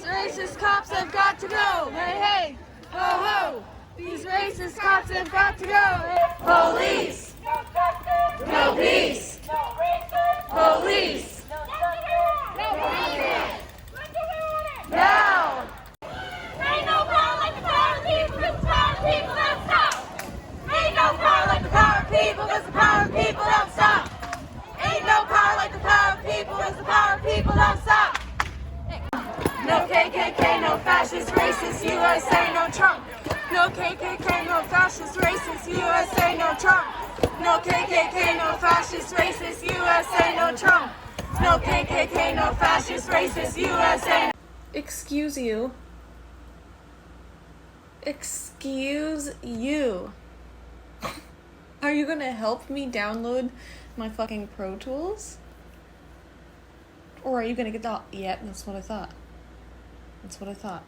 racist cops have got to go. Hey, hey, ho, ho. These racist cops have got to go. Police. No peace. Police. Now. Ain't no power like the power of people. It's the power of people don't stop. Ain't no power like the power of people. Cause the power of people don't stop. Ain't no power like the power of people. Cause the power of people don't stop. No KKK, no fascist, racist, USA, no Trump. No KKK, no fascist, racist, USA, no Trump. No KKK, no fascist, racist, USA, no Trump. No KKK, no fascist, racist, USA. Excuse you. Excuse you. Are you gonna help me download my fucking Pro Tools? Or are you gonna get the... Yeah, that's what I thought. That's what I thought.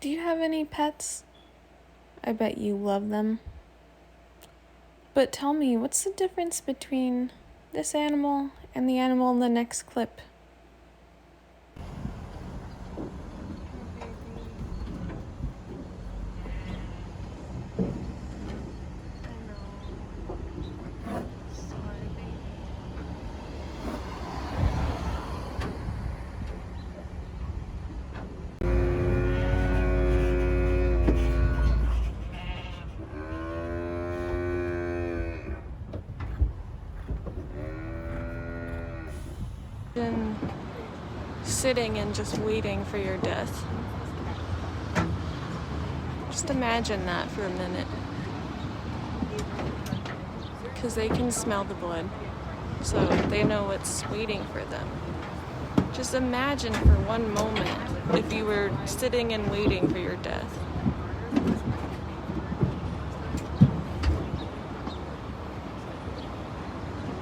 Do you have any pets? I bet you love them. But tell me, what's the difference between this animal and the animal in the next clip? Been sitting and just waiting for your death. Just imagine that for a minute. Because they can smell the blood, so they know what's waiting for them. Just imagine for one moment if you were sitting and waiting for your death.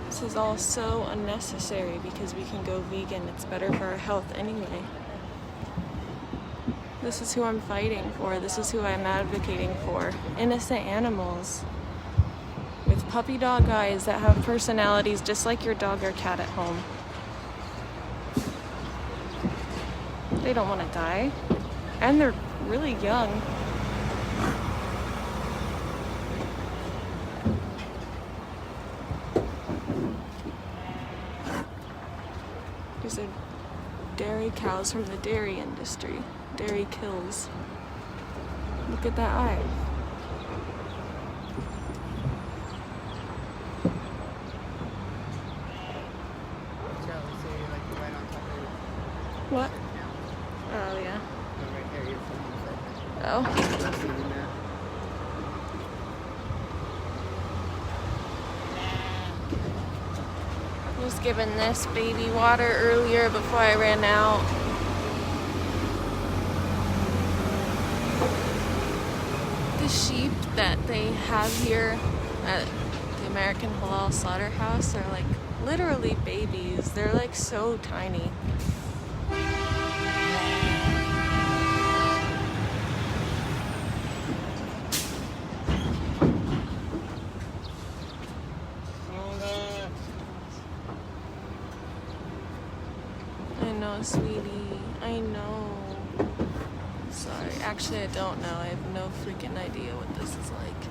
This is all so unnecessary because we can go vegan. It's better for our health anyway. This is who I'm fighting for. This is who I'm advocating for. Innocent animals with puppy dog eyes that have personalities just like your dog or cat at home. They don't want to die. And they're really young. These are dairy cows from the dairy industry. Dairy kills. Look at that eye. What? Oh, yeah. Oh. I was given this baby water earlier before I ran out. The sheep that they have here at the American Halal Slaughterhouse are like literally babies. They're like so tiny. I know, sweetie. I know. Sorry. Actually, I don't know. I have no freaking idea what this is like.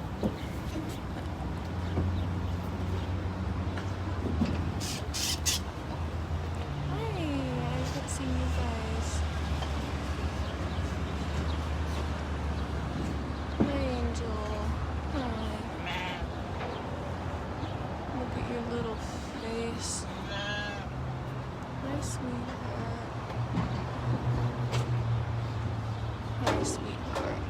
Hi. I haven't seen you guys. Hi, Angel. Hi. Look at your little face. Hi, sweetheart. Hi, sweetheart.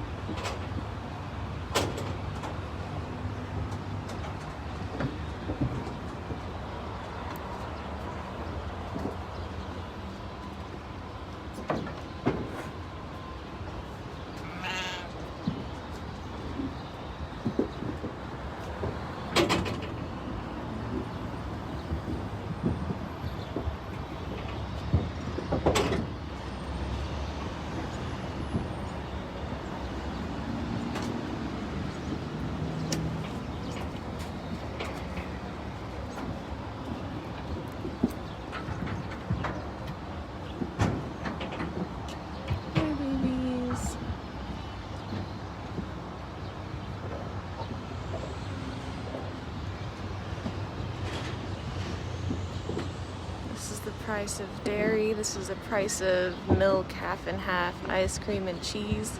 price of dairy. This is the price of milk, half and half, ice cream and cheese.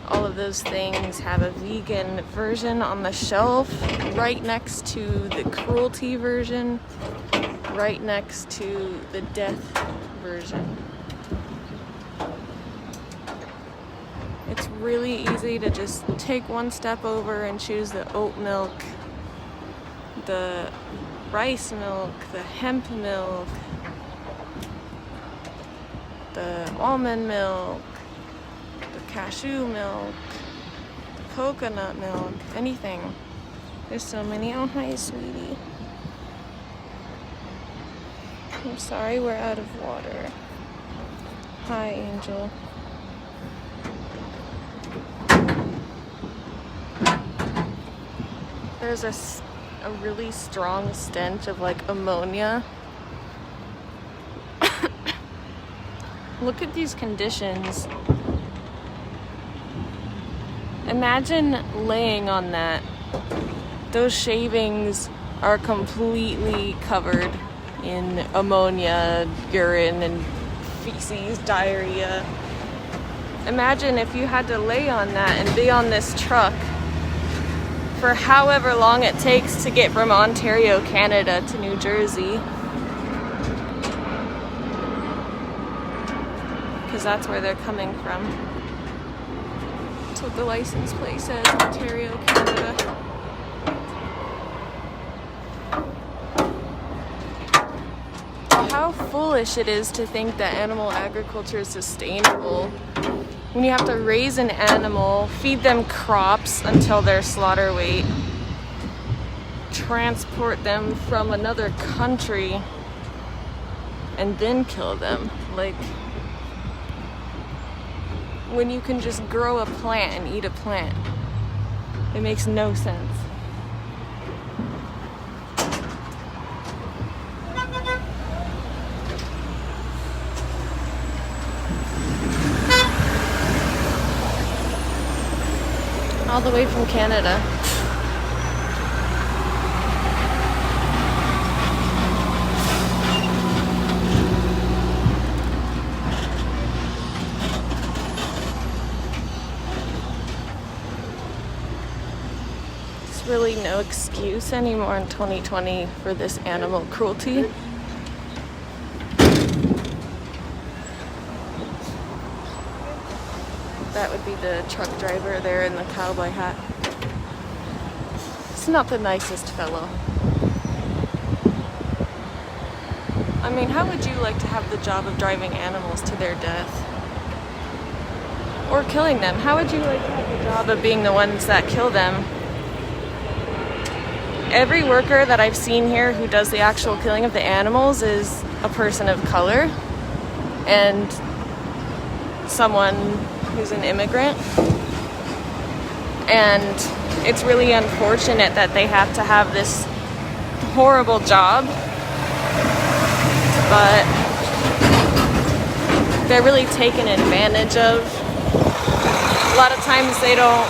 All of those things have a vegan version on the shelf right next to the cruelty version, right next to the death version. It's really easy to just take one step over and choose the oat milk, the rice milk, the hemp milk, the almond milk, the cashew milk, the coconut milk, anything. There's so many. Oh, hi, sweetie. I'm sorry, we're out of water. Hi, Angel. There's a really strong stench of like ammonia. Look at these conditions. Imagine laying on that. Those shavings are completely covered in ammonia, urine, and feces, diarrhea. Imagine if you had to lay on that and be on this truck for however long it takes to get from Ontario, Canada to New Jersey. Because that's where they're coming from. That's what the license plate says, Ontario, Canada. How foolish it is to think that animal agriculture is sustainable. When you have to raise an animal, feed them crops until their slaughter weight, transport them from another country, and then kill them. Like, when you can just grow a plant and eat a plant. It makes no sense. All the way from Canada. There's really no excuse anymore in 2020 for this animal cruelty. That would be the truck driver there in the cowboy hat. He's not the nicest fellow. I mean, how would you like to have the job of driving animals to their death? Or killing them? How would you like to have the job of being the ones that kill them? Every worker that I've seen here who does the actual killing of the animals is a person of color and someone who's an immigrant, and it's really unfortunate that they have to have this horrible job, but they're really taken advantage of. A lot of times they don't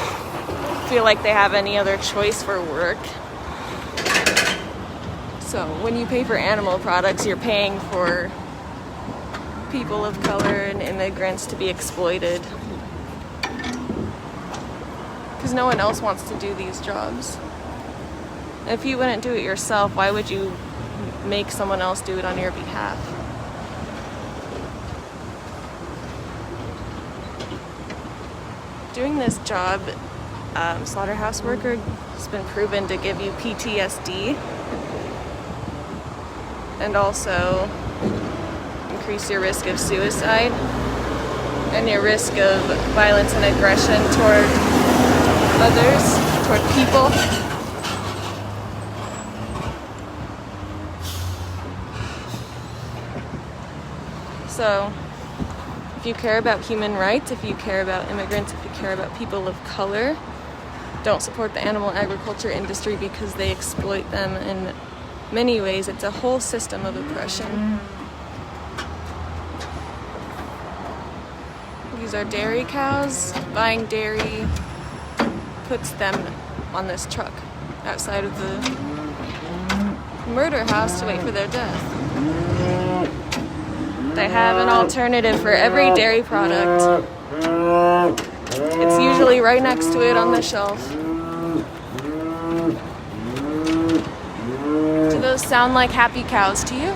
feel like they have any other choice for work. So when you pay for animal products, you're paying for people of color and immigrants to be exploited. Because no one else wants to do these jobs. If you wouldn't do it yourself, why would you make someone else do it on your behalf? Doing this job, slaughterhouse worker, has been proven to give you PTSD and also increase your risk of suicide and your risk of violence and aggression toward others, toward people. So, if you care about human rights, if you care about immigrants, if you care about people of color, don't support the animal agriculture industry because they exploit them in many ways. It's a whole system of oppression. These are dairy cows. Buying dairy puts them on this truck outside of the murder house to wait for their death. They have an alternative for every dairy product. It's usually right next to it on the shelf. Do those sound like happy cows to you?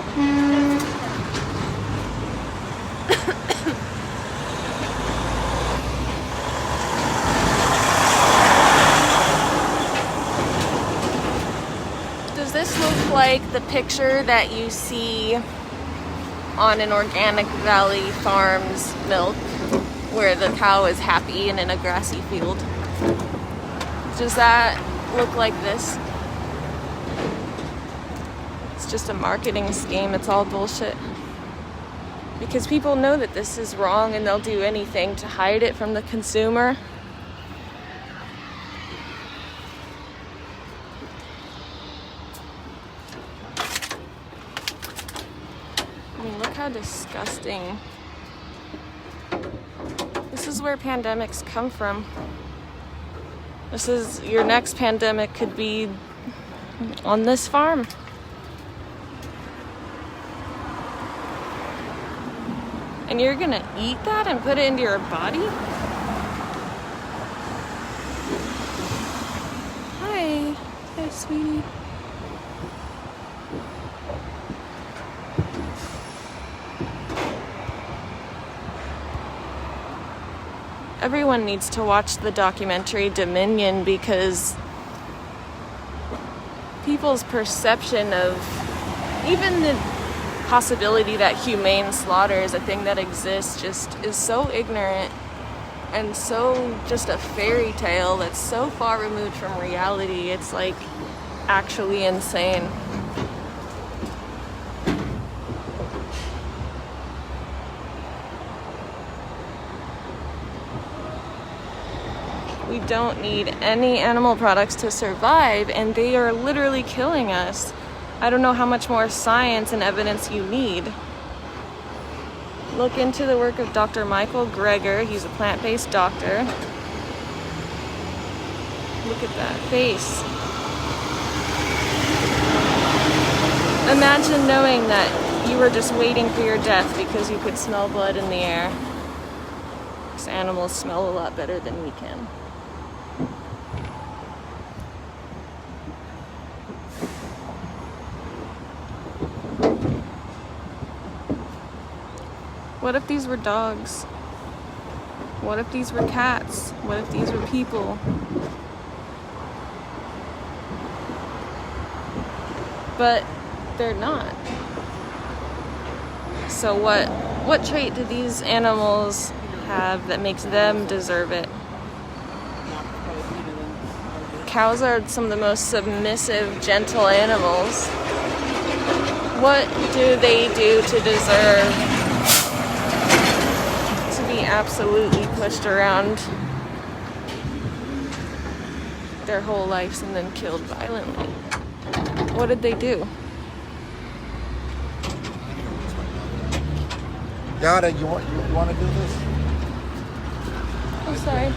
Does this look like the picture that you see on an Organic Valley Farms milk, where the cow is happy and in a grassy field? Does that look like this? It's just a marketing scheme. It's all bullshit. Because people know that this is wrong and they'll do anything to hide it from the consumer. I mean, look how disgusting. This is where pandemics come from. This is, your next pandemic could be on this farm. And you're gonna eat that and put it into your body? Hi. Hi, sweetie. Everyone needs to watch the documentary Dominion, because people's perception of even the possibility that humane slaughter is a thing that exists just is so ignorant and so just a fairy tale that's so far removed from reality. It's like actually insane. We don't need any animal products to survive, and they are literally killing us. I don't know how much more science and evidence you need. Look into the work of Dr. Michael Greger. He's a plant-based doctor. Look at that face. Imagine knowing that you were just waiting for your death because you could smell blood in the air. These animals smell a lot better than we can. What if these were dogs? What if these were cats? What if these were people? But they're not. So what trait do these animals have that makes them deserve it? Cows are some of the most submissive, gentle animals. What do they do to deserve absolutely pushed around their whole lives and then killed violently? What did they do? Yada, you want to do this? I'm sorry.